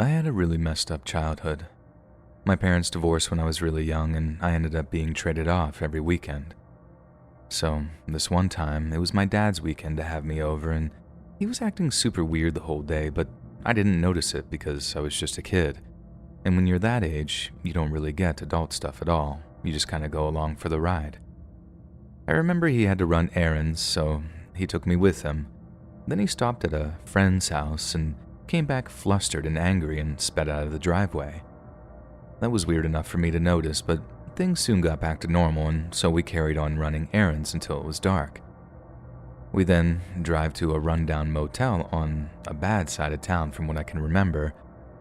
I had a really messed up childhood. My parents divorced when I was really young, and I ended up being traded off every weekend. So, this one time, it was my dad's weekend to have me over, and he was acting super weird the whole day, but I didn't notice it because I was just a kid. And when you're that age, you don't really get adult stuff at all. You just kind of go along for the ride. I remember he had to run errands, so he took me with him. Then he stopped at a friend's house and came back flustered and angry and sped out of the driveway. That was weird enough for me to notice, but things soon got back to normal, and so we carried on running errands until it was dark. We then drive to a rundown motel on a bad side of town from what I can remember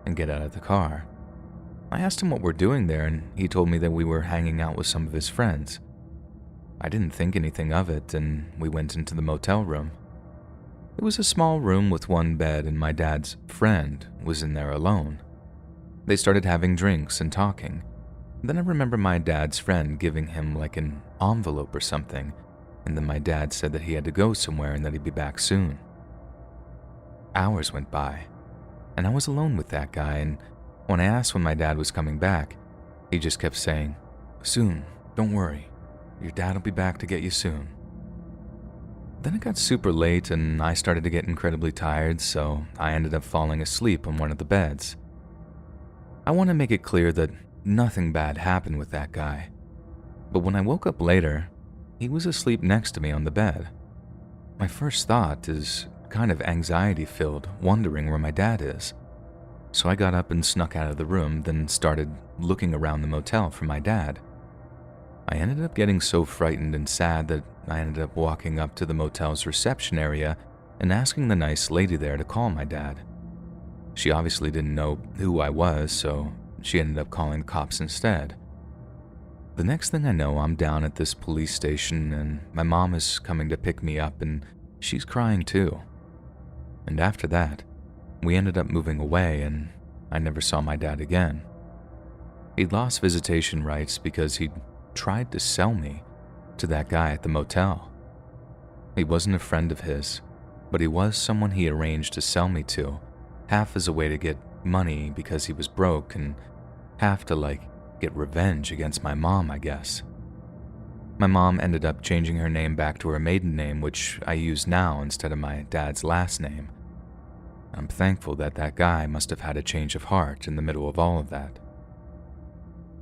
and get out of the car. I asked him what we're doing there, and he told me that we were hanging out with some of his friends. I didn't think anything of it, and we went into the motel room. It was a small room with one bed, and my dad's friend was in there alone. They started having drinks and talking. Then I remember my dad's friend giving him like an envelope or something, and then my dad said that he had to go somewhere and that he'd be back soon. Hours went by, and I was alone with that guy, and when I asked when my dad was coming back, he just kept saying, "Soon, don't worry, your dad will be back to get you soon." Then it got super late and I started to get incredibly tired, so I ended up falling asleep on one of the beds. I want to make it clear that nothing bad happened with that guy, but when I woke up later, he was asleep next to me on the bed. My first thought is kind of anxiety-filled, wondering where my dad is. So I got up and snuck out of the room, then started looking around the motel for my dad. I ended up getting so frightened and sad that I ended up walking up to the motel's reception area and asking the nice lady there to call my dad. She obviously didn't know who I was, so she ended up calling the cops instead. The next thing I know, I'm down at this police station and my mom is coming to pick me up and she's crying too. And after that, we ended up moving away and I never saw my dad again. He'd lost visitation rights because he'd tried to sell me to that guy at the motel. He wasn't a friend of his, but he was someone he arranged to sell me to, half as a way to get money because he was broke and half to get revenge against my mom, I guess. My mom ended up changing her name back to her maiden name, which I use now instead of my dad's last name. I'm thankful that that guy must have had a change of heart in the middle of all of that.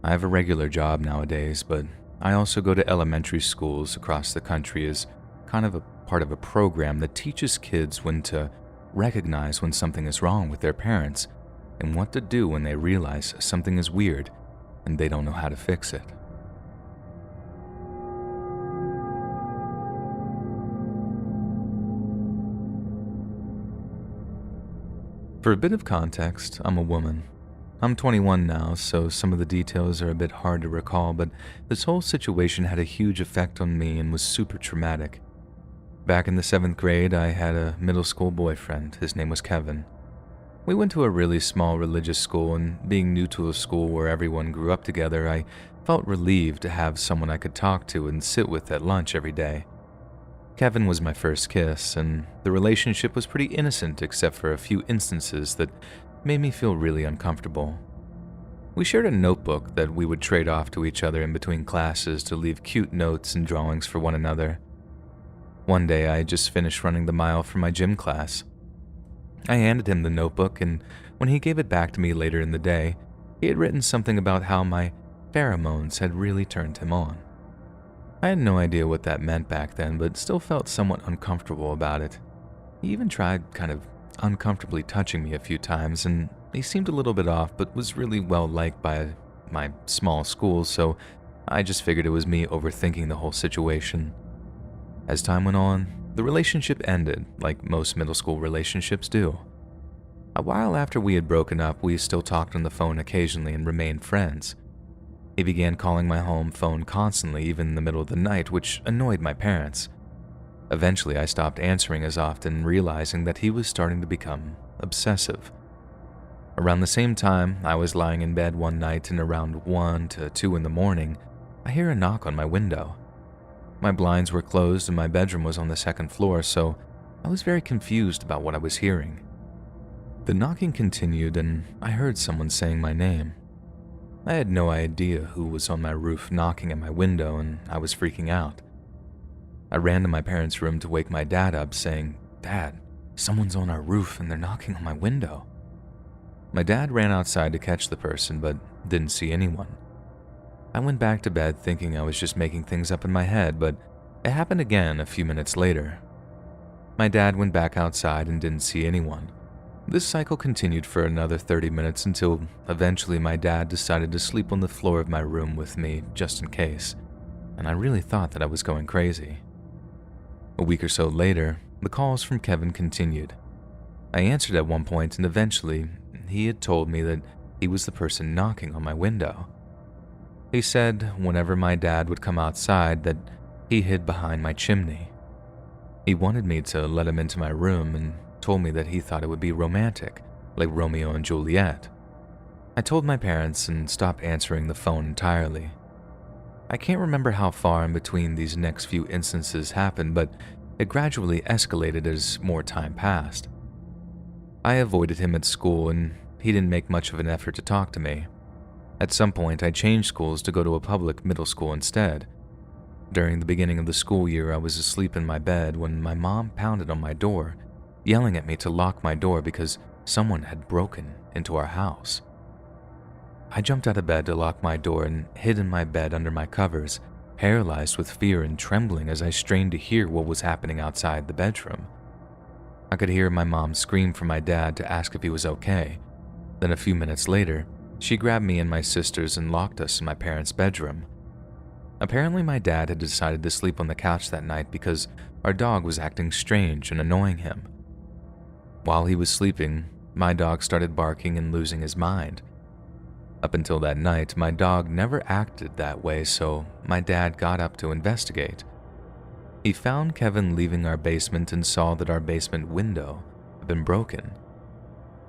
I have a regular job nowadays, but I also go to elementary schools across the country as kind of a part of a program that teaches kids when to recognize when something is wrong with their parents and what to do when they realize something is weird and they don't know how to fix it. For a bit of context, I'm a woman. I'm 21 now, so some of the details are a bit hard to recall, but this whole situation had a huge effect on me and was super traumatic. Back in the 7th grade, I had a middle school boyfriend. His name was Kevin. We went to a really small religious school, and being new to a school where everyone grew up together, I felt relieved to have someone I could talk to and sit with at lunch every day. Kevin was my first kiss, and the relationship was pretty innocent except for a few instances that made me feel really uncomfortable. We shared a notebook that we would trade off to each other in between classes to leave cute notes and drawings for one another. One day, I had just finished running the mile for my gym class. I handed him the notebook, and when he gave it back to me later in the day, he had written something about how my pheromones had really turned him on. I had no idea what that meant back then, but still felt somewhat uncomfortable about it. He even tried kind of uncomfortably touching me a few times, and he seemed a little bit off, but was really well liked by my small school, so I just figured it was me overthinking the whole situation. As time went on, the relationship ended, like most middle school relationships do. A while after we had broken up, we still talked on the phone occasionally and remained friends. He began calling my home phone constantly, even in the middle of the night, which annoyed my parents. Eventually, I stopped answering as often, realizing that he was starting to become obsessive. Around the same time, I was lying in bed one night, and around 1 to 2 in the morning, I hear a knock on my window. My blinds were closed and my bedroom was on the 2nd floor, so I was very confused about what I was hearing. The knocking continued and I heard someone saying my name. I had no idea who was on my roof knocking at my window and I was freaking out. I ran to my parents' room to wake my dad up, saying, "Dad, someone's on our roof and they're knocking on my window." My dad ran outside to catch the person but didn't see anyone. I went back to bed thinking I was just making things up in my head, but it happened again a few minutes later. My dad went back outside and didn't see anyone. This cycle continued for another 30 minutes until eventually my dad decided to sleep on the floor of my room with me just in case, and I really thought that I was going crazy. A week or so later, the calls from Kevin continued. I answered at one point and eventually he had told me that he was the person knocking on my window. He said whenever my dad would come outside that he hid behind my chimney. He wanted me to let him into my room and told me that he thought it would be romantic, like Romeo and Juliet. I told my parents and stopped answering the phone entirely. I can't remember how far in between these next few instances happened, but it gradually escalated as more time passed. I avoided him at school and he didn't make much of an effort to talk to me. At some point, I changed schools to go to a public middle school instead. During the beginning of the school year, I was asleep in my bed when my mom pounded on my door, yelling at me to lock my door because someone had broken into our house. I jumped out of bed to lock my door and hid in my bed under my covers, paralyzed with fear and trembling as I strained to hear what was happening outside the bedroom. I could hear my mom scream for my dad to ask if he was okay. Then a few minutes later, she grabbed me and my sisters and locked us in my parents' bedroom. Apparently my dad had decided to sleep on the couch that night because our dog was acting strange and annoying him. While he was sleeping, my dog started barking and losing his mind. Up until that night, my dog never acted that way, so my dad got up to investigate. He found Kevin leaving our basement and saw that our basement window had been broken.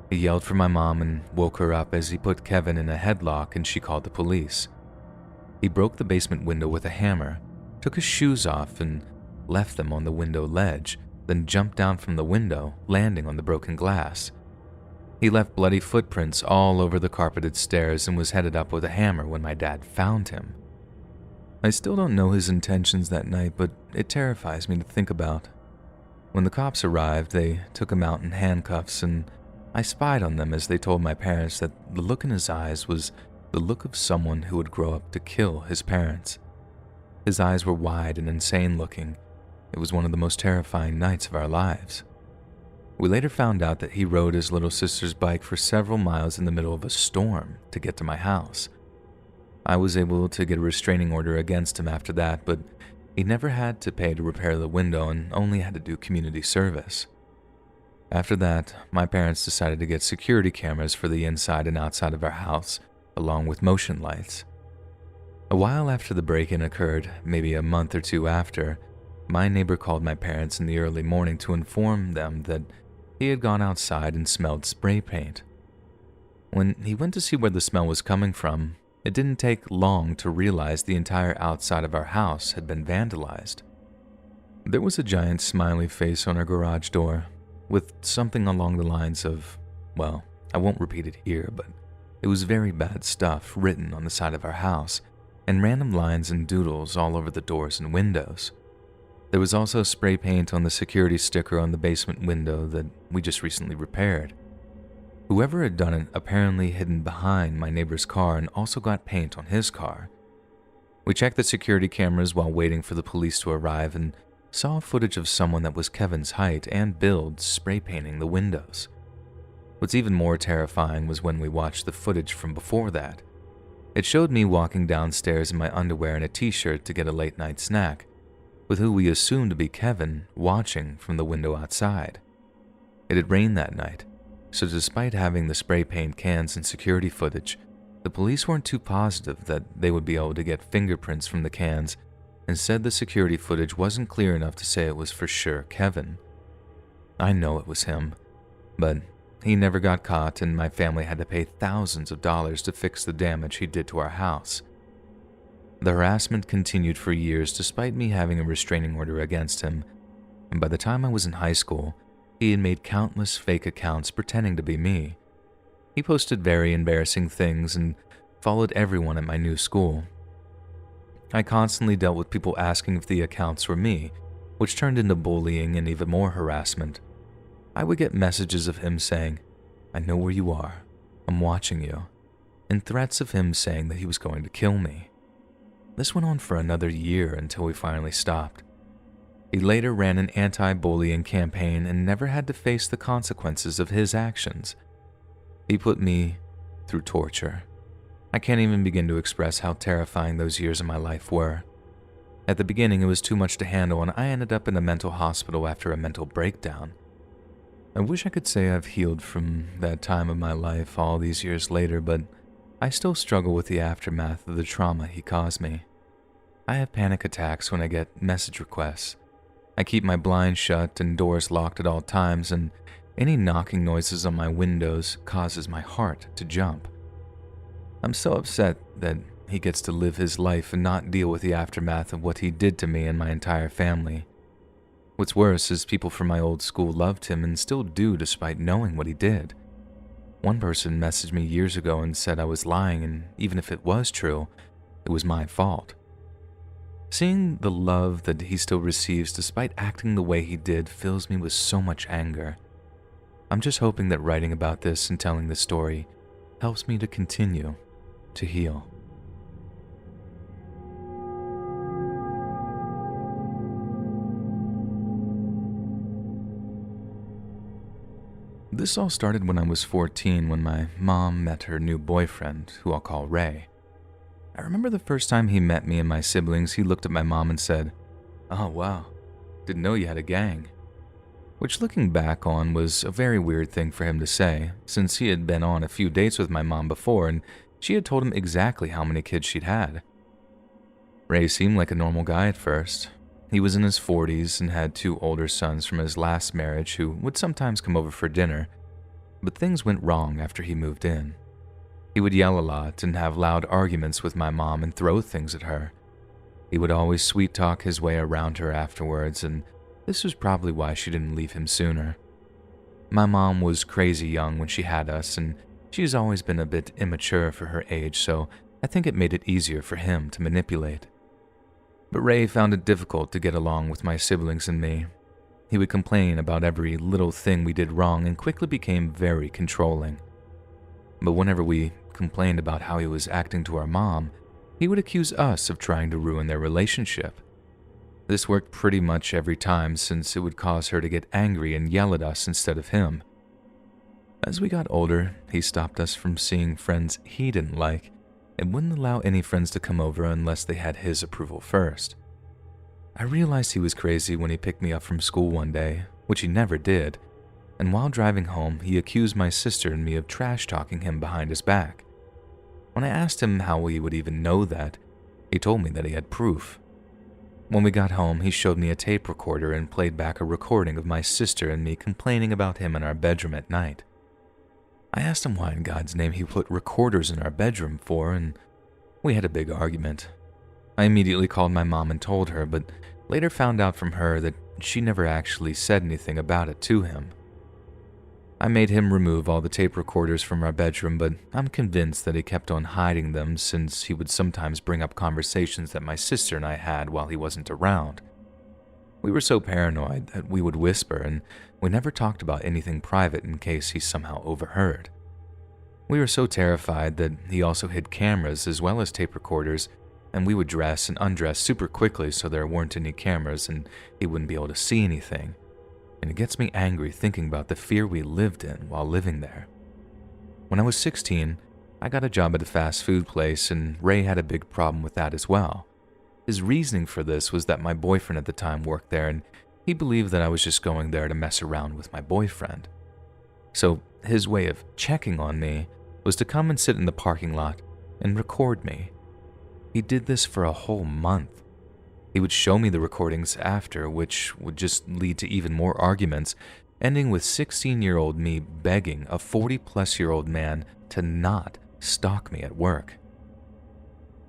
He yelled for my mom and woke her up as he put Kevin in a headlock and she called the police. He broke the basement window with a hammer, took his shoes off and left them on the window ledge, then jumped down from the window, landing on the broken glass. He left bloody footprints all over the carpeted stairs and was headed up with a hammer when my dad found him. I still don't know his intentions that night, but it terrifies me to think about. When the cops arrived, they took him out in handcuffs and I spied on them as they told my parents that the look in his eyes was the look of someone who would grow up to kill his parents. His eyes were wide and insane looking. It was one of the most terrifying nights of our lives. We later found out that he rode his little sister's bike for several miles in the middle of a storm to get to my house. I was able to get a restraining order against him after that, but he never had to pay to repair the window and only had to do community service. After that, my parents decided to get security cameras for the inside and outside of our house, along with motion lights. A while after the break-in occurred, maybe a month or two after, my neighbor called my parents in the early morning to inform them that he had gone outside and smelled spray paint. When he went to see where the smell was coming from, it didn't take long to realize the entire outside of our house had been vandalized. There was a giant smiley face on our garage door, with something along the lines of, well, I won't repeat it here, but it was very bad stuff written on the side of our house, and random lines and doodles all over the doors and windows. There was also spray paint on the security sticker on the basement window that we just recently repaired. Whoever had done it apparently hidden behind my neighbor's car and also got paint on his car. We checked the security cameras while waiting for the police to arrive and saw footage of someone that was Kevin's height and build spray painting the windows. What's even more terrifying was when we watched the footage from before that. It showed me walking downstairs in my underwear and a t-shirt to get a late night snack, with who we assumed to be Kevin watching from the window outside. It had rained that night, so despite having the spray paint cans and security footage, the police weren't too positive that they would be able to get fingerprints from the cans and said the security footage wasn't clear enough to say it was for sure Kevin. I know it was him, but he never got caught and my family had to pay thousands of dollars to fix the damage he did to our house. The harassment continued for years despite me having a restraining order against him, and by the time I was in high school, He had made countless fake accounts pretending to be me. He posted very embarrassing things and followed everyone at my new school. I constantly dealt with people asking if the accounts were me, which turned into bullying and even more harassment. I would get messages of him saying, "I know where you are. I'm watching you," and threats of him saying that he was going to kill me. This went on for another year until we finally stopped. He later ran an anti-bullying campaign and never had to face the consequences of his actions. He put me through torture. I can't even begin to express how terrifying those years of my life were. At the beginning, it was too much to handle, and I ended up in a mental hospital after a mental breakdown. I wish I could say I've healed from that time of my life all these years later, but I still struggle with the aftermath of the trauma he caused me. I have panic attacks when I get message requests. I keep my blinds shut and doors locked at all times, and any knocking noises on my windows causes my heart to jump. I'm so upset that he gets to live his life and not deal with the aftermath of what he did to me and my entire family. What's worse is people from my old school loved him and still do despite knowing what he did. One person messaged me years ago and said I was lying, and even if it was true, it was my fault. Seeing the love that he still receives despite acting the way he did fills me with so much anger. I'm just hoping that writing about this and telling this story helps me to continue to heal. This all started when I was 14 when my mom met her new boyfriend, who I'll call Ray. I remember the first time he met me and my siblings, he looked at my mom and said, "Oh wow, didn't know you had a gang." Which, looking back on, was a very weird thing for him to say, since he had been on a few dates with my mom before and she had told him exactly how many kids she'd had. Ray seemed like a normal guy at first. He was in his 40s and had 2 older sons from his last marriage who would sometimes come over for dinner, but things went wrong after he moved in. He would yell a lot and have loud arguments with my mom and throw things at her. He would always sweet-talk his way around her afterwards, and this was probably why she didn't leave him sooner. My mom was crazy young when she had us, and she's always been a bit immature for her age, so I think it made it easier for him to manipulate. But Ray found it difficult to get along with my siblings and me. He would complain about every little thing we did wrong and quickly became very controlling. But whenever we complained about how he was acting to our mom, he would accuse us of trying to ruin their relationship. This worked pretty much every time since it would cause her to get angry and yell at us instead of him. As we got older, he stopped us from seeing friends he didn't like and wouldn't allow any friends to come over unless they had his approval first. I realized he was crazy when he picked me up from school one day, which he never did, and while driving home, he accused my sister and me of trash-talking him behind his back. When I asked him how he would even know that, he told me that he had proof. When we got home, he showed me a tape recorder and played back a recording of my sister and me complaining about him in our bedroom at night. I asked him why in God's name he put recorders in our bedroom for, and we had a big argument. I immediately called my mom and told her, but later found out from her that she never actually said anything about it to him. I made him remove all the tape recorders from our bedroom, but I'm convinced that he kept on hiding them since he would sometimes bring up conversations that my sister and I had while he wasn't around. We were so paranoid that we would whisper, and we never talked about anything private in case he somehow overheard. We were so terrified that he also hid cameras as well as tape recorders, and we would dress and undress super quickly so there weren't any cameras and he wouldn't be able to see anything. And it gets me angry thinking about the fear we lived in while living there. When I was 16, I got a job at a fast food place, and Ray had a big problem with that as well. His reasoning for this was that my boyfriend at the time worked there, and he believed that I was just going there to mess around with my boyfriend. So his way of checking on me was to come and sit in the parking lot and record me. He did this for a whole month. He would show me the recordings after, which would just lead to even more arguments, ending with 16-year-old me begging a 40-plus-year-old man to not stalk me at work.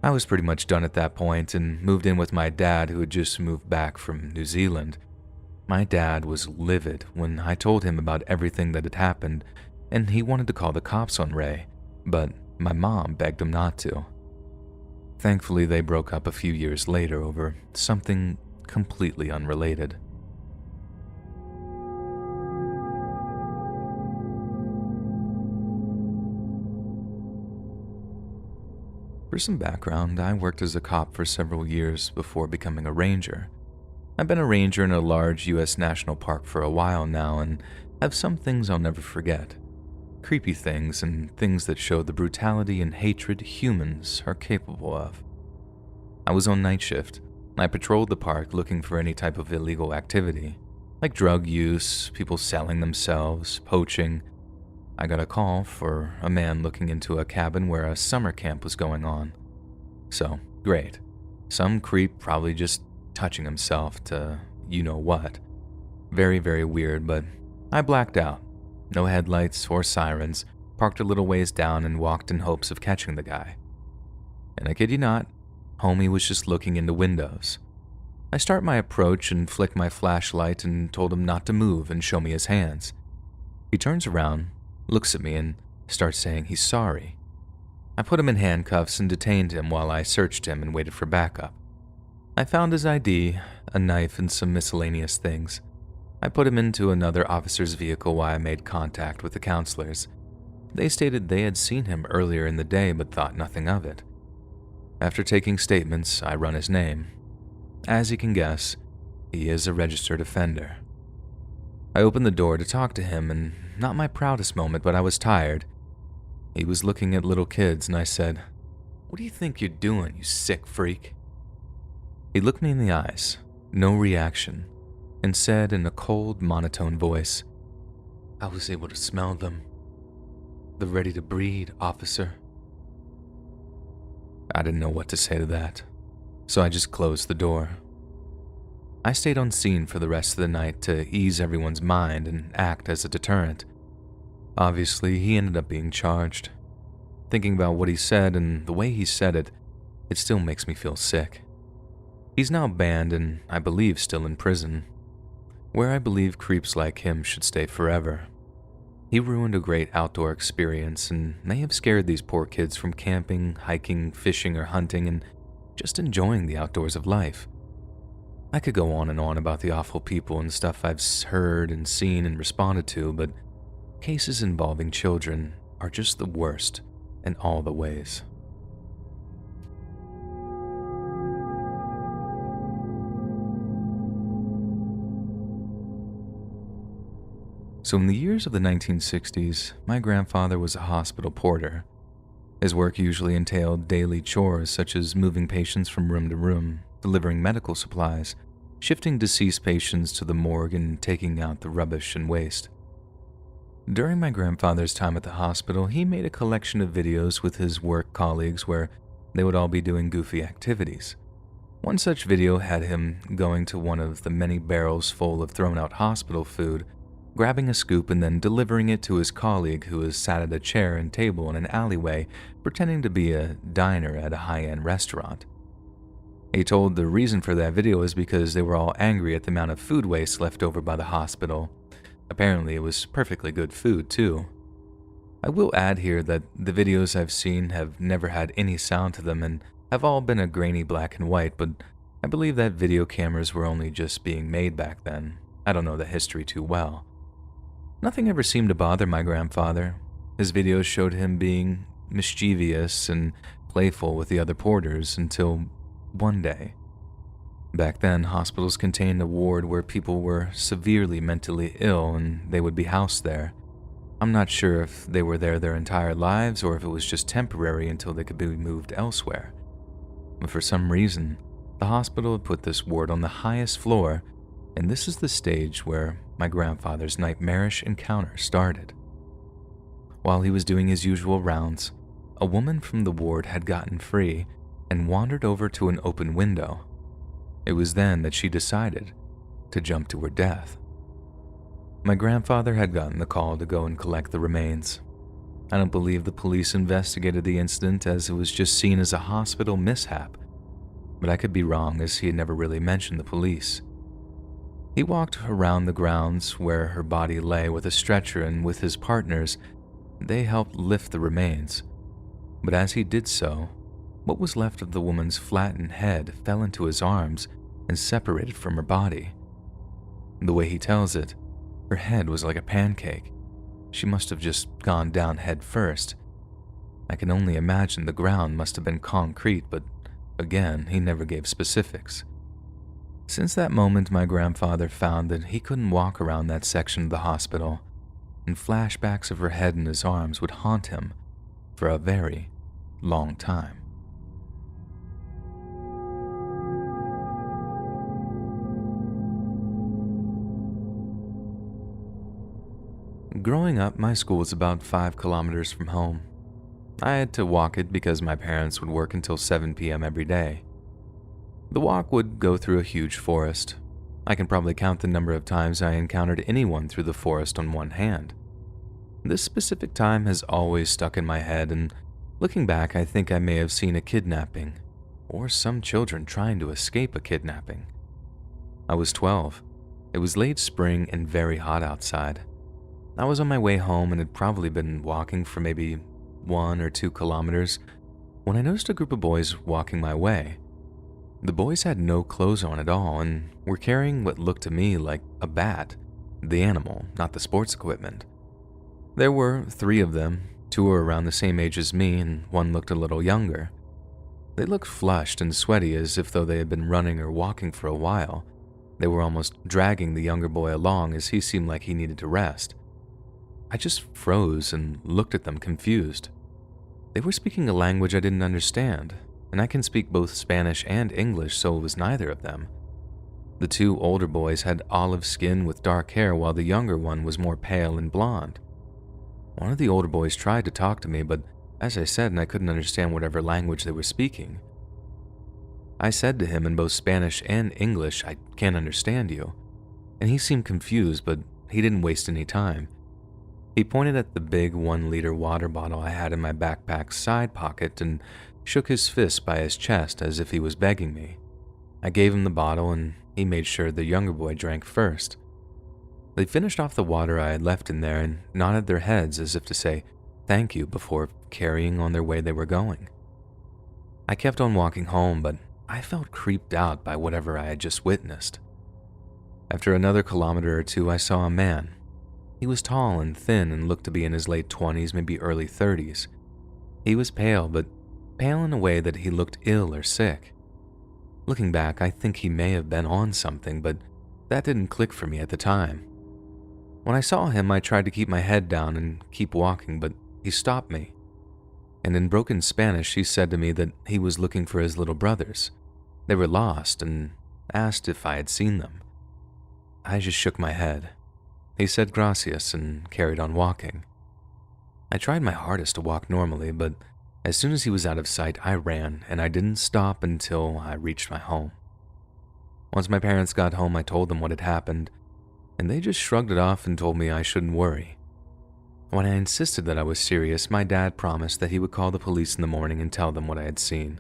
I was pretty much done at that point and moved in with my dad, who had just moved back from New Zealand. My dad was livid when I told him about everything that had happened, and he wanted to call the cops on Ray, but my mom begged him not to. Thankfully, they broke up a few years later over something completely unrelated. For some background, I worked as a cop for several years before becoming a ranger. I've been a ranger in a large U.S. national park for a while now and have some things I'll never forget. Creepy things and things that show the brutality and hatred humans are capable of. I was on night shift. I patrolled the park looking for any type of illegal activity, like drug use, people selling themselves, poaching. I got a call for a man looking into a cabin where a summer camp was going on. So, great. Some creep probably just touching himself to you-know-what. Very, very weird, but I blacked out. No headlights or sirens, parked a little ways down and walked in hopes of catching the guy. And I kid you not, homie was just looking into windows. I start my approach and flick my flashlight and told him not to move and show me his hands. He turns around, looks at me, and starts saying he's sorry. I put him in handcuffs and detained him while I searched him and waited for backup. I found his ID, a knife, and some miscellaneous things. I put him into another officer's vehicle while I made contact with the counselors. They stated they had seen him earlier in the day but thought nothing of it. After taking statements, I run his name. As you can guess, he is a registered offender. I opened the door to talk to him, and not my proudest moment, but I was tired. He was looking at little kids, and I said, "What do you think you're doing, you sick freak?" He looked me in the eyes, no reaction, and said in a cold, monotone voice, "I was able to smell them. They're ready to breed, officer." I didn't know what to say to that, so I just closed the door. I stayed on scene for the rest of the night to ease everyone's mind and act as a deterrent. Obviously, he ended up being charged. Thinking about what he said and the way he said it, it still makes me feel sick. He's now banned and, I believe, still in prison, where I believe creeps like him should stay forever. He ruined a great outdoor experience and may have scared these poor kids from camping, hiking, fishing, or hunting and just enjoying the outdoors of life. I could go on and on about the awful people and stuff I've heard and seen and responded to, but cases involving children are just the worst in all the ways. So in the years of the 1960s, my grandfather was a hospital porter. His work usually entailed daily chores such as moving patients from room to room, delivering medical supplies, shifting deceased patients to the morgue, and taking out the rubbish and waste. During my grandfather's time at the hospital, he made a collection of videos with his work colleagues where they would all be doing goofy activities. One such video had him going to one of the many barrels full of thrown-out hospital food, grabbing a scoop and then delivering it to his colleague who was sat at a chair and table in an alleyway, pretending to be a diner at a high-end restaurant. He told the reason for that video is because they were all angry at the amount of food waste left over by the hospital. Apparently, it was perfectly good food, too. I will add here that the videos I've seen have never had any sound to them and have all been a grainy black and white, but I believe that video cameras were only just being made back then. I don't know the history too well. Nothing ever seemed to bother my grandfather. His videos showed him being mischievous and playful with the other porters until one day. Back then, hospitals contained a ward where people were severely mentally ill and they would be housed there. I'm not sure if they were there their entire lives or if it was just temporary until they could be moved elsewhere. But for some reason, the hospital had put this ward on the highest floor, and this is the stage where my grandfather's nightmarish encounter started. While he was doing his usual rounds, a woman from the ward had gotten free and wandered over to an open window. It was then that she decided to jump to her death. My grandfather had gotten the call to go and collect the remains. I don't believe the police investigated the incident as it was just seen as a hospital mishap, but I could be wrong as he had never really mentioned the police. He walked around the grounds where her body lay with a stretcher, and with his partners, they helped lift the remains. But as he did so, what was left of the woman's flattened head fell into his arms and separated from her body. The way he tells it, her head was like a pancake. She must have just gone down head first. I can only imagine the ground must have been concrete, but again, he never gave specifics. Since that moment, my grandfather found that he couldn't walk around that section of the hospital, and flashbacks of her head in his arms would haunt him for a very long time. Growing up, my school was about 5 kilometers from home. I had to walk it because my parents would work until 7 p.m. every day. The walk would go through a huge forest. I can probably count the number of times I encountered anyone through the forest on one hand. This specific time has always stuck in my head, and looking back, I think I may have seen a kidnapping, or some children trying to escape a kidnapping. I was 12. It was late spring and very hot outside. I was on my way home and had probably been walking for maybe 1 or 2 kilometers when I noticed a group of boys walking my way. The boys had no clothes on at all and were carrying what looked to me like a bat, the animal, not the sports equipment. There were 3 of them. 2 were around the same age as me and 1 looked a little younger. They looked flushed and sweaty, as if though they had been running or walking for a while. They were almost dragging the younger boy along, as he seemed like he needed to rest. I just froze and looked at them confused. They were speaking a language I didn't understand, and I can speak both Spanish and English, so it was neither of them. The 2 older boys had olive skin with dark hair, while the younger one was more pale and blonde. One of the older boys tried to talk to me, but as I said, I couldn't understand whatever language they were speaking. I said to him in both Spanish and English, "I can't understand you," and he seemed confused, but he didn't waste any time. He pointed at the big 1-liter water bottle I had in my backpack's side pocket and shook his fist by his chest as if he was begging me. I gave him the bottle and he made sure the younger boy drank first. They finished off the water I had left in there and nodded their heads as if to say thank you before carrying on their way they were going. I kept on walking home, but I felt creeped out by whatever I had just witnessed. After another kilometer or 2, I saw a man. He was tall and thin and looked to be in his late 20s, maybe early 30s. He was pale, but pale in a way that he looked ill or sick. Looking back, I think he may have been on something, but that didn't click for me at the time. When I saw him, I tried to keep my head down and keep walking, but he stopped me. And in broken Spanish, he said to me that he was looking for his little brothers. They were lost and asked if I had seen them. I just shook my head. He said gracias and carried on walking. I tried my hardest to walk normally, but as soon as he was out of sight, I ran, and I didn't stop until I reached my home. Once my parents got home, I told them what had happened, and they just shrugged it off and told me I shouldn't worry. When I insisted that I was serious, my dad promised that he would call the police in the morning and tell them what I had seen.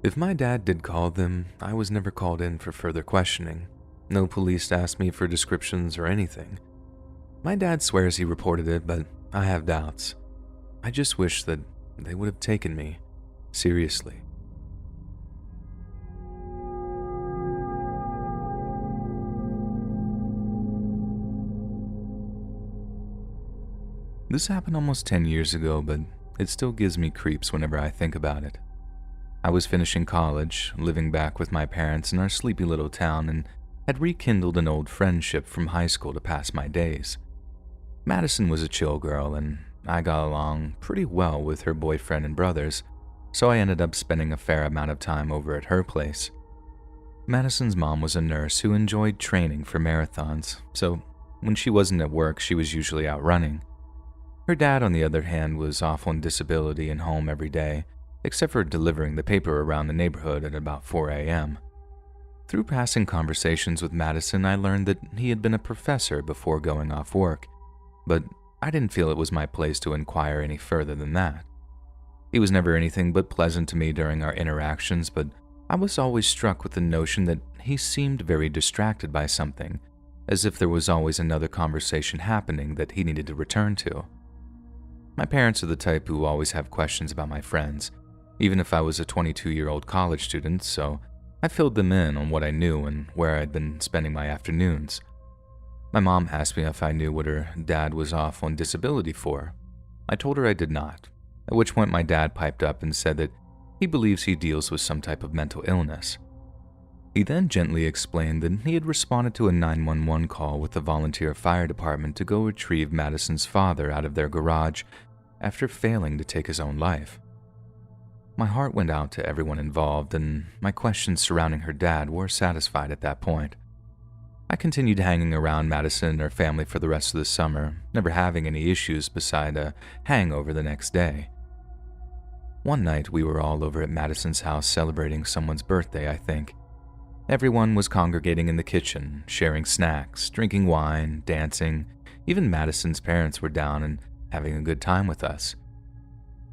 If my dad did call them, I was never called in for further questioning. No police asked me for descriptions or anything. My dad swears he reported it, but I have doubts. I just wish that they would have taken me seriously. This happened almost 10 years ago, but it still gives me creeps whenever I think about it. I was finishing college, living back with my parents in our sleepy little town, and had rekindled an old friendship from high school to pass my days. Madison was a chill girl, and I got along pretty well with her boyfriend and brothers, so I ended up spending a fair amount of time over at her place. Madison's mom was a nurse who enjoyed training for marathons, so when she wasn't at work, she was usually out running. Her dad, on the other hand, was off on disability and home every day, except for delivering the paper around the neighborhood at about 4 a.m. Through passing conversations with Madison, I learned that he had been a professor before going off work, but I didn't feel it was my place to inquire any further than that. He was never anything but pleasant to me during our interactions, but I was always struck with the notion that he seemed very distracted by something, as if there was always another conversation happening that he needed to return to. My parents are the type who always have questions about my friends, even if I was a 22-year-old college student, so I filled them in on what I knew and where I'd been spending my afternoons. My mom asked me if I knew what her dad was off on disability for. I told her I did not, at which point my dad piped up and said that he believes he deals with some type of mental illness. He then gently explained that he had responded to a 911 call with the volunteer fire department to go retrieve Madison's father out of their garage after failing to take his own life. My heart went out to everyone involved, and my questions surrounding her dad were satisfied at that point. I continued hanging around Madison and her family for the rest of the summer, never having any issues beside a hangover the next day. One night, we were all over at Madison's house celebrating someone's birthday, I think. Everyone was congregating in the kitchen, sharing snacks, drinking wine, dancing. Even Madison's parents were down and having a good time with us.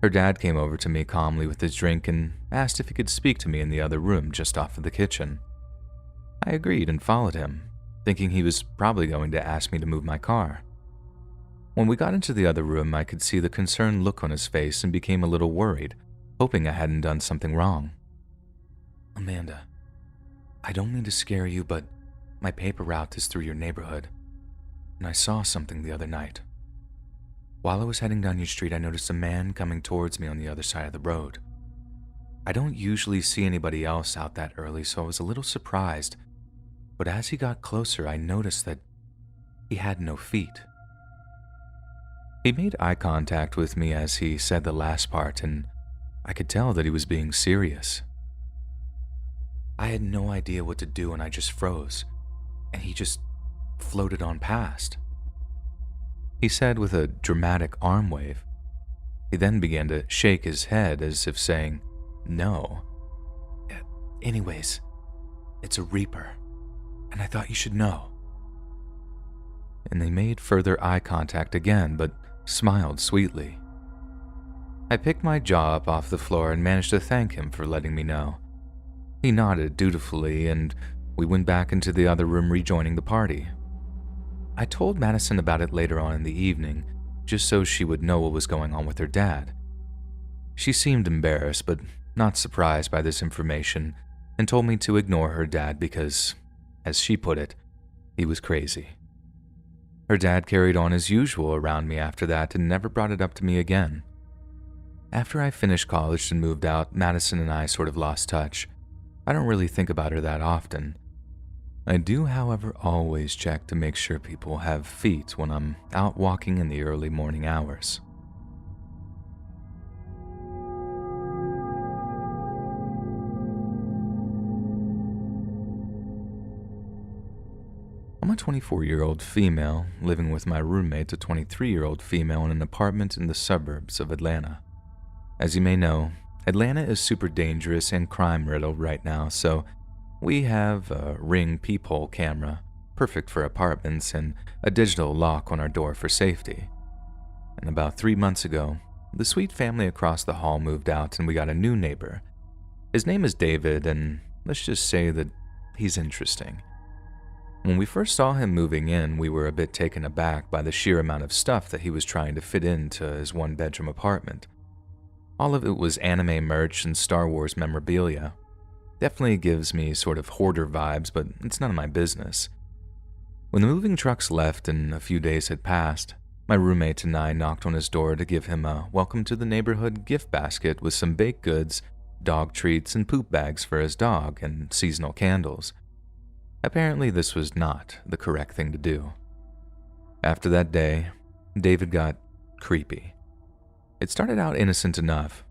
Her dad came over to me calmly with his drink and asked if he could speak to me in the other room just off of the kitchen. I agreed and followed him, thinking he was probably going to ask me to move my car. When we got into the other room, I could see the concerned look on his face and became a little worried, hoping I hadn't done something wrong. "Amanda, I don't mean to scare you, but my paper route is through your neighborhood, and I saw something the other night. While I was heading down your street, I noticed a man coming towards me on the other side of the road. I don't usually see anybody else out that early, so I was a little surprised, but as he got closer, I noticed that he had no feet." He made eye contact with me as he said the last part, and I could tell that he was being serious. I had no idea what to do, and I just froze, and he just floated on past. He said with a dramatic arm wave. He then began to shake his head as if saying, "No. Anyways, it's a reaper, and I thought you should know." And they made further eye contact again, but smiled sweetly. I picked my jaw up off the floor and managed to thank him for letting me know. He nodded dutifully, and we went back into the other room, rejoining the party. I told Madison about it later on in the evening, just so she would know what was going on with her dad. She seemed embarrassed, but not surprised by this information, and told me to ignore her dad because, as she put it, he was crazy. Her dad carried on as usual around me after that and never brought it up to me again. After I finished college and moved out, Madison and I sort of lost touch. I don't really think about her that often. I do, however, always check to make sure people have feet when I'm out walking in the early morning hours. I'm a 24-year-old female living with my roommate, a 23-year-old female, in an apartment in the suburbs of Atlanta. As you may know, Atlanta is super dangerous and crime-riddled right now, so we have a Ring peephole camera, perfect for apartments, and a digital lock on our door for safety. And about 3 months ago, the sweet family across the hall moved out and we got a new neighbor. His name is David, and let's just say that he's interesting. When we first saw him moving in, we were a bit taken aback by the sheer amount of stuff that he was trying to fit into his one-bedroom apartment. All of it was anime merch and Star Wars memorabilia. Definitely gives me sort of hoarder vibes, but it's none of my business. When the moving trucks left and a few days had passed, my roommate and I knocked on his door to give him a welcome to the neighborhood gift basket with some baked goods, dog treats, and poop bags for his dog, and seasonal candles. Apparently, this was not the correct thing to do. After that day, David got creepy. It started out innocent enough.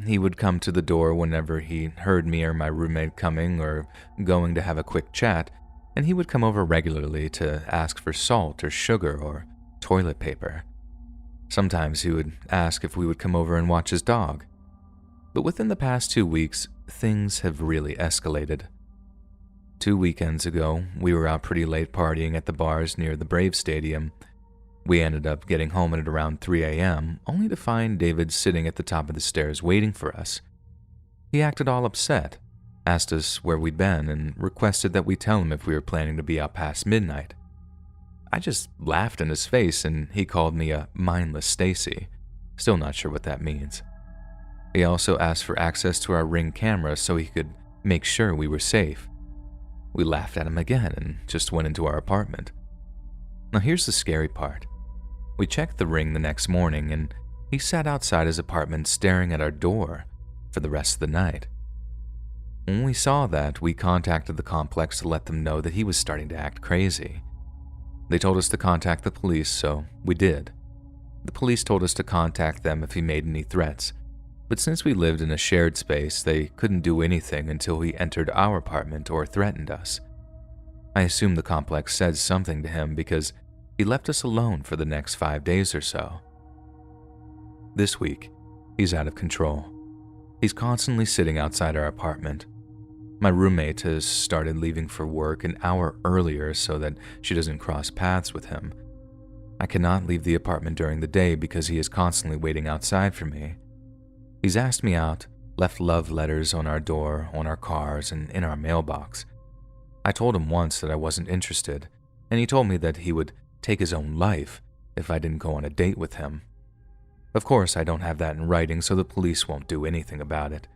He would come to the door whenever he heard me or my roommate coming or going to have a quick chat, and he would come over regularly to ask for salt or sugar or toilet paper. Sometimes he would ask if we would come over and watch his dog. But within the past 2 weeks, things have really escalated. 2 weekends ago, we were out pretty late partying at the bars near the Braves Stadium. We ended up getting home at around 3 a.m., only to find David sitting at the top of the stairs waiting for us. He acted all upset. asked us where we'd been, and requested that we tell him if we were planning to be out past midnight. I just laughed in his face, and he called me a mindless Stacy. Still not sure what that means. He also asked for access to our Ring camera so he could make sure we were safe. We laughed at him again and just went into our apartment. Now here's the scary part. We checked the Ring the next morning, and he sat outside his apartment staring at our door for the rest of the night. When we saw that, we contacted the complex to let them know that he was starting to act crazy. They told us to contact the police, so we did. The police told us to contact them if he made any threats, but since we lived in a shared space, they couldn't do anything until he entered our apartment or threatened us. I assume the complex said something to him because he left us alone for the next 5 days or so. This week, he's out of control. He's constantly sitting outside our apartment. My roommate has started leaving for work an hour earlier so that she doesn't cross paths with him. I cannot leave the apartment during the day because he is constantly waiting outside for me. He's asked me out, left love letters on our door, on our cars, and in our mailbox. I told him once that I wasn't interested, and he told me that he would take his own life if I didn't go on a date with him. Of course, I don't have that in writing, so the police won't do anything about it.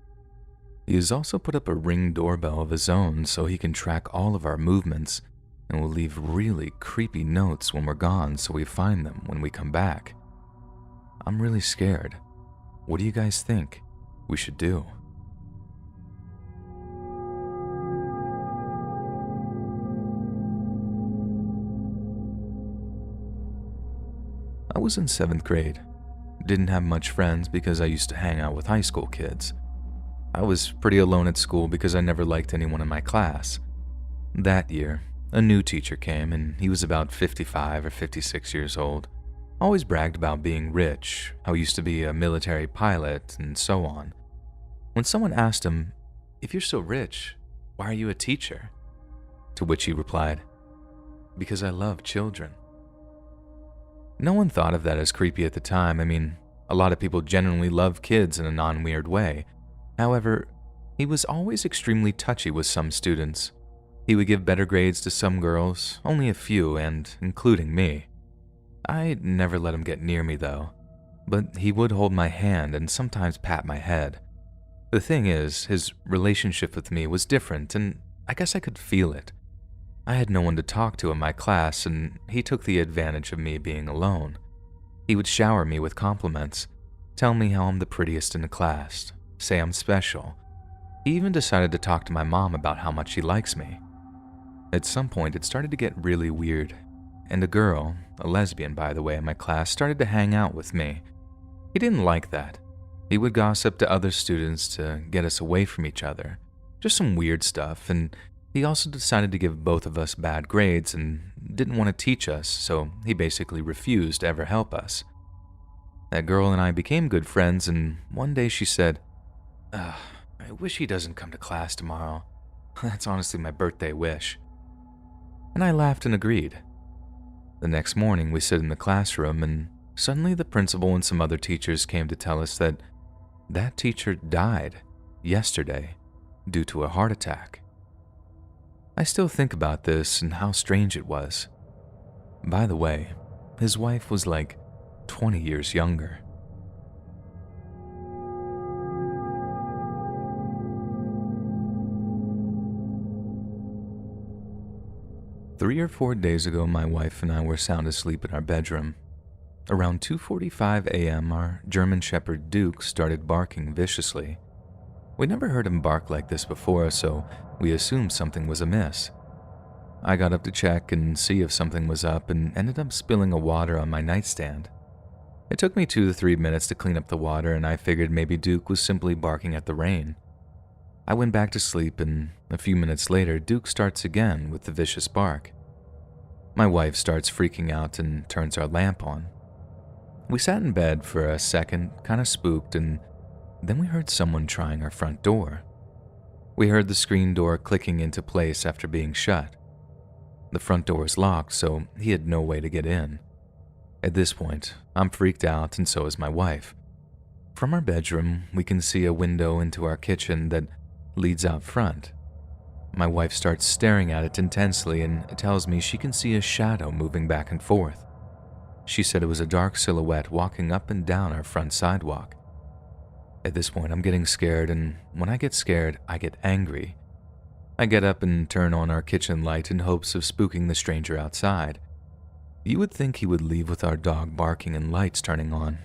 He has also put up a Ring doorbell of his own so he can track all of our movements and will leave really creepy notes when we're gone so we find them when we come back. I'm really scared. What do you guys think we should do? I was in 7th grade. Didn't have much friends because I used to hang out with high school kids. I was pretty alone at school because I never liked anyone in my class. That year, a new teacher came, and he was about 55 or 56 years old. Always bragged about being rich, how he used to be a military pilot, and so on. When someone asked him, "If you're so rich, why are you a teacher?" To which he replied, "Because I love children." No one thought of that as creepy at the time. I mean, a lot of people genuinely love kids in a non-weird way. However, he was always extremely touchy with some students. He would give better grades to some girls, only a few, and including me. I never let him get near me though, but he would hold my hand and sometimes pat my head. The thing is, his relationship with me was different, and I guess I could feel it. I had no one to talk to in my class, and he took the advantage of me being alone. He would shower me with compliments, tell me how I'm the prettiest in the class, say I'm special. He even decided to talk to my mom about how much she likes me. At some point, it started to get really weird, and a girl, a lesbian by the way, in my class started to hang out with me. He didn't like that. He would gossip to other students to get us away from each other. Just some weird stuff, and he also decided to give both of us bad grades and didn't want to teach us, so he basically refused to ever help us. That girl and I became good friends, and one day she said, I wish he doesn't come to class tomorrow. That's honestly my birthday wish." And I laughed and agreed. The next morning, we sit in the classroom, and suddenly the principal and some other teachers came to tell us that that teacher died yesterday due to a heart attack. I still think about this and how strange it was. By the way, his wife was like 20 years younger. 3 or 4 days ago, my wife and I were sound asleep in our bedroom. Around 2:45 a.m., our German Shepherd Duke started barking viciously. We never heard him bark like this before, so we assumed something was amiss. I got up to check and see if something was up and ended up spilling a water on my nightstand. It took me 2 to 3 minutes to clean up the water, and I figured maybe Duke was simply barking at the rain. I went back to sleep, and a few minutes later, Duke starts again with the vicious bark. My wife starts freaking out and turns our lamp on. We sat in bed for a second, kind of spooked, and then we heard someone trying our front door. We heard the screen door clicking into place after being shut. The front door is locked, so he had no way to get in. At this point, I'm freaked out, and so is my wife. From our bedroom, we can see a window into our kitchen that leads out front. My wife starts staring at it intensely and tells me she can see a shadow moving back and forth. She said it was a dark silhouette walking up and down our front sidewalk. At this point, I'm getting scared, and when I get scared, I get angry. I get up and turn on our kitchen light in hopes of spooking the stranger outside. You would think he would leave with our dog barking and lights turning on.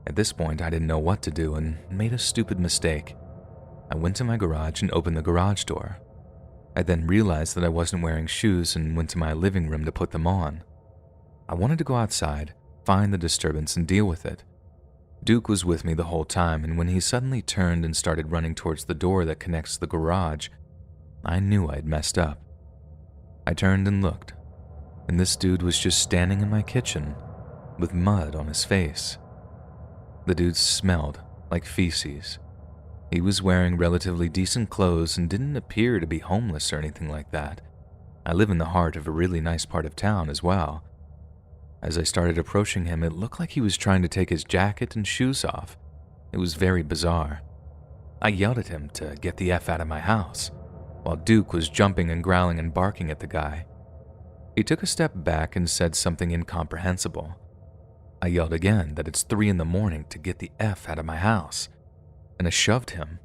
At this point, I didn't know what to do and made a stupid mistake. I went to my garage and opened the garage door. I then realized that I wasn't wearing shoes and went to my living room to put them on. I wanted to go outside, find the disturbance, and deal with it. Duke was with me the whole time, and when he suddenly turned and started running towards the door that connects to the garage, I knew I'd messed up. I turned and looked, and this dude was just standing in my kitchen with mud on his face. The dude smelled like feces. He was wearing relatively decent clothes and didn't appear to be homeless or anything like that. I live in the heart of a really nice part of town as well. As I started approaching him, it looked like he was trying to take his jacket and shoes off. It was very bizarre. I yelled at him to get the F out of my house, while Duke was jumping and growling and barking at the guy. He took a step back and said something incomprehensible. I yelled again that it's 3 a.m. to get the F out of my house, and I shoved him.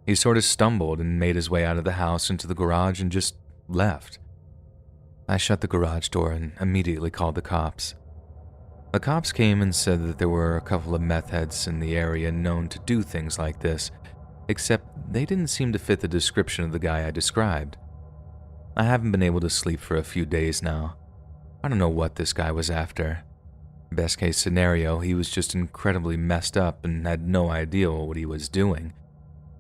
He sort of stumbled and made his way out of the house into the garage and just left. I shut the garage door and immediately called the cops. The cops came and said that there were a couple of meth heads in the area known to do things like this, except they didn't seem to fit the description of the guy I described. I haven't been able to sleep for a few days now. I don't know what this guy was after. Best case scenario, he was just incredibly messed up and had no idea what he was doing.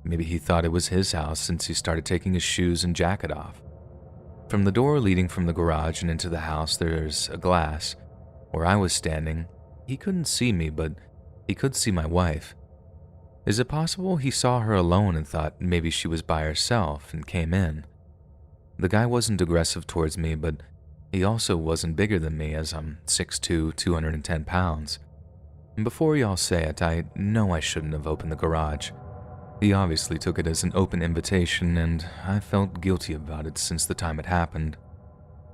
Maybe he thought it was his house since he started taking his shoes and jacket off. From the door leading from the garage and into the house, there's a glass. Where I was standing, he couldn't see me, but he could see my wife. Is it possible he saw her alone and thought maybe she was by herself and came in? The guy wasn't aggressive towards me, but he also wasn't bigger than me, as I'm 6'2", 210 pounds. And before y'all say it, I know I shouldn't have opened the garage. He obviously took it as an open invitation, and I felt guilty about it since the time it happened.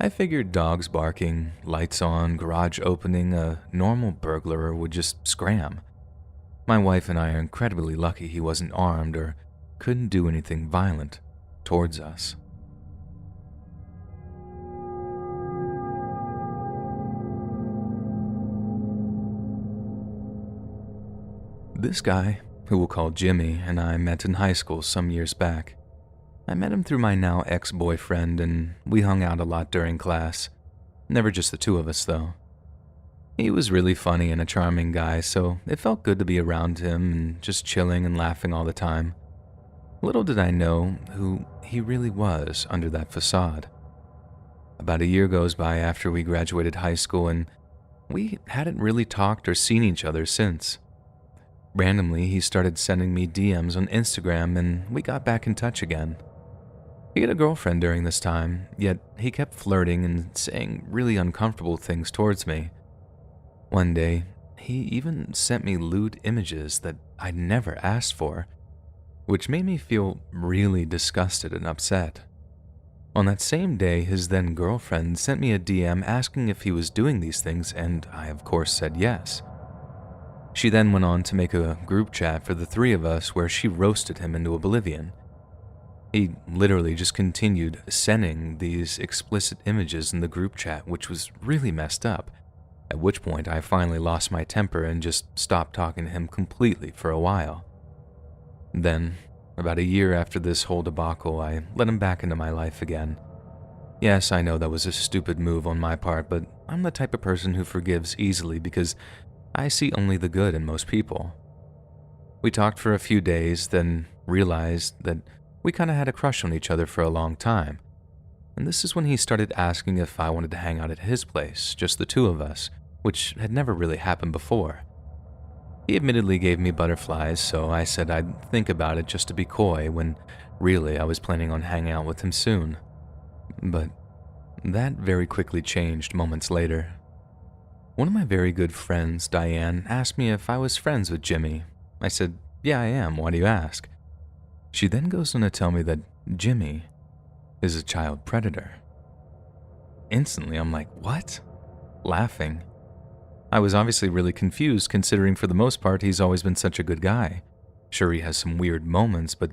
I figured dogs barking, lights on, garage opening, a normal burglar would just scram. My wife and I are incredibly lucky he wasn't armed or couldn't do anything violent towards us. This guy, who we'll call Jimmy, and I met in high school some years back. I met him through my now ex-boyfriend, and we hung out a lot during class. Never just the two of us, though. He was really funny and a charming guy, so it felt good to be around him and just chilling and laughing all the time. Little did I know who he really was under that facade. About a year goes by after we graduated high school, and we hadn't really talked or seen each other since. Randomly, he started sending me DMs on Instagram, and we got back in touch again. He had a girlfriend during this time, yet he kept flirting and saying really uncomfortable things towards me. One day, he even sent me lewd images that I'd never asked for, which made me feel really disgusted and upset. On that same day, his then girlfriend sent me a DM asking if he was doing these things, and I of course said yes. She then went on to make a group chat for the three of us where she roasted him into oblivion. He literally just continued sending these explicit images in the group chat, which was really messed up, at which point I finally lost my temper and just stopped talking to him completely for a while. Then, about a year after this whole debacle, I let him back into my life again. Yes, I know that was a stupid move on my part, but I'm the type of person who forgives easily because I see only the good in most people. We talked for a few days, then realized that we kind of had a crush on each other for a long time. And this is when he started asking if I wanted to hang out at his place, just the two of us, which had never really happened before. He admittedly gave me butterflies, so I said I'd think about it just to be coy, when really I was planning on hanging out with him soon. But that very quickly changed moments later. One of my very good friends, Diane, asked me if I was friends with Jimmy. I said, "Yeah, I am. Why do you ask?" She then goes on to tell me that Jimmy is a child predator. Instantly, I'm like, what? Laughing. I was obviously really confused considering for the most part he's always been such a good guy. Sure, he has some weird moments, but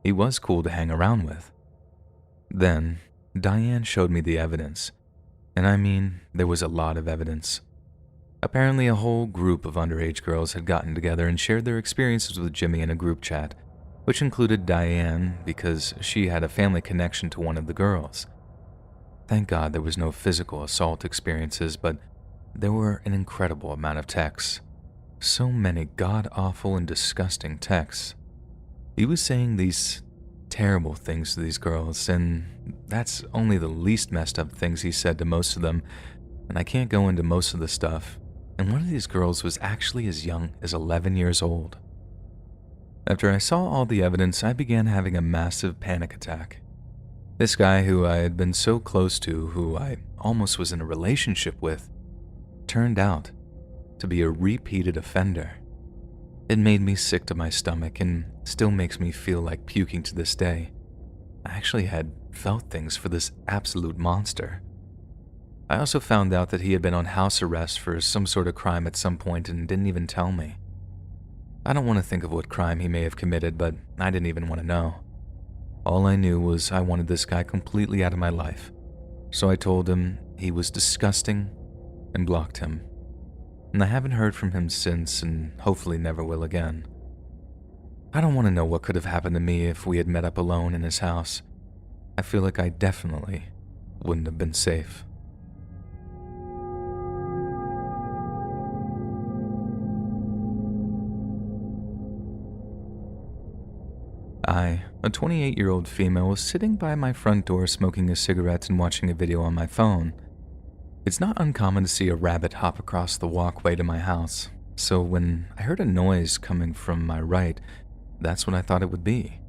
he was cool to hang around with. Then, Diane showed me the evidence. And I mean, there was a lot of evidence. Apparently, a whole group of underage girls had gotten together and shared their experiences with Jimmy in a group chat, which included Diane because she had a family connection to one of the girls. Thank God there was no physical assault experiences, but there were an incredible amount of texts. So many god-awful and disgusting texts. He was saying these terrible things to these girls, and that's only the least messed up things he said to most of them, and I can't go into most of the stuff. And one of these girls was actually as young as 11 years old. After I saw all the evidence, I began having a massive panic attack. This guy who I had been so close to, who I almost was in a relationship with, turned out to be a repeated offender. It made me sick to my stomach and still makes me feel like puking to this day. I actually had felt things for this absolute monster. I also found out that he had been on house arrest for some sort of crime at some point and didn't even tell me. I don't want to think of what crime he may have committed, but I didn't even want to know. All I knew was I wanted this guy completely out of my life, so I told him he was disgusting and blocked him. And I haven't heard from him since and hopefully never will again. I don't want to know what could have happened to me if we had met up alone in his house. I feel like I definitely wouldn't have been safe. I, a 28-year-old female, was sitting by my front door smoking a cigarette and watching a video on my phone. It's not uncommon to see a rabbit hop across the walkway to my house, so when I heard a noise coming from my right, that's what I thought it would be.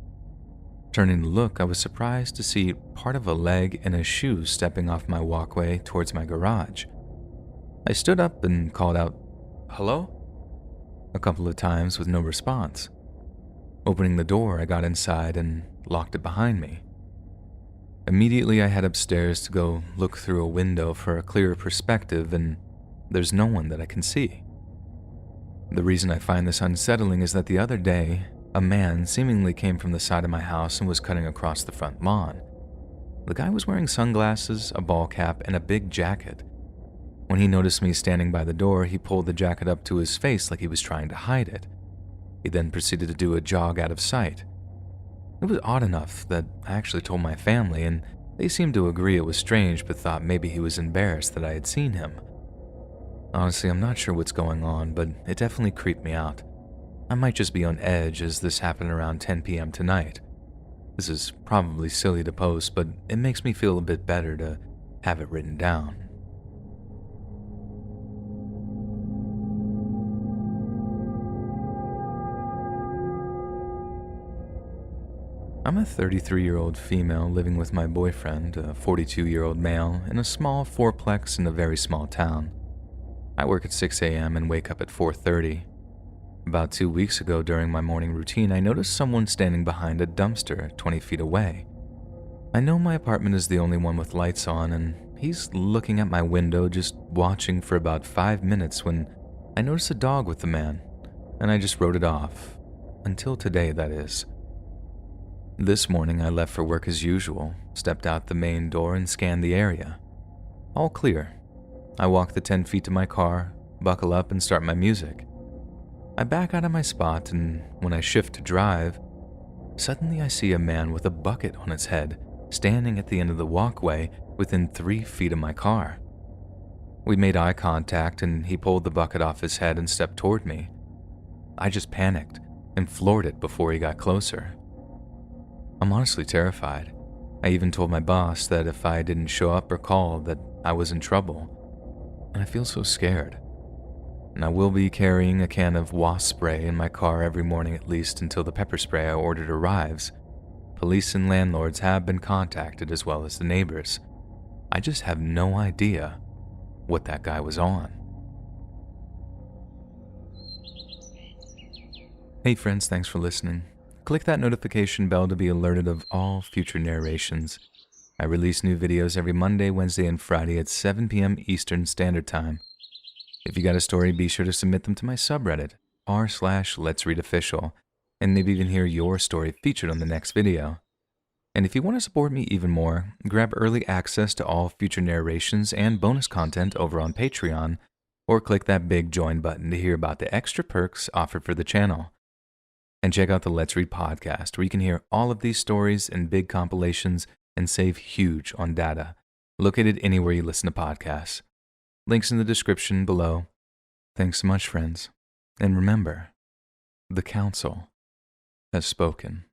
Turning to look, I was surprised to see part of a leg and a shoe stepping off my walkway towards my garage. I stood up and called out, "Hello?" a couple of times with no response. Opening the door, I got inside and locked it behind me. Immediately, I head upstairs to go look through a window for a clearer perspective, and there's no one that I can see. The reason I find this unsettling is that the other day, a man seemingly came from the side of my house and was cutting across the front lawn. The guy was wearing sunglasses, a ball cap, and a big jacket. When he noticed me standing by the door, he pulled the jacket up to his face like he was trying to hide it. He then proceeded to do a jog out of sight. It was odd enough that I actually told my family, and they seemed to agree it was strange but thought maybe he was embarrassed that I had seen him. Honestly, I'm not sure what's going on, but it definitely creeped me out. I might just be on edge as this happened around 10 p.m. tonight. This is probably silly to post, but it makes me feel a bit better to have it written down. I'm a 33-year-old female living with my boyfriend, a 42-year-old male, in a small fourplex in a very small town. I work at 6 a.m. and wake up at 4:30. About 2 weeks ago during my morning routine, I noticed someone standing behind a dumpster 20 feet away. I know my apartment is the only one with lights on, and he's looking at my window just watching for about 5 minutes when I noticed a dog with the man, and I just wrote it off. Until today, that is. This morning, I left for work as usual, stepped out the main door and scanned the area. All clear. I walk the 10 feet to my car, buckle up and start my music. I back out of my spot, and when I shift to drive, suddenly I see a man with a bucket on his head standing at the end of the walkway within 3 feet of my car. We made eye contact and he pulled the bucket off his head and stepped toward me. I just panicked and floored it before he got closer. I'm honestly terrified. I even told my boss that if I didn't show up or call that I was in trouble. And I feel so scared. And I will be carrying a can of wasp spray in my car every morning at least until the pepper spray I ordered arrives. Police and landlords have been contacted as well as the neighbors. I just have no idea what that guy was on. Hey friends, thanks for listening. click that notification bell to be alerted of all future narrations. I release new videos every Monday, Wednesday, and Friday at 7 p.m. Eastern Standard Time. If you got a story, be sure to submit them to my subreddit, r/LetsReadOfficial, and maybe even hear your story featured on the next video. And if you want to support me even more, grab early access to all future narrations and bonus content over on Patreon, or click that big join button to hear about the extra perks offered for the channel. And check out the Let's Read podcast, where you can hear all of these stories and big compilations and save huge on data, located anywhere you listen to podcasts. Links in the description below. Thanks so much, friends. And remember, the Council has spoken.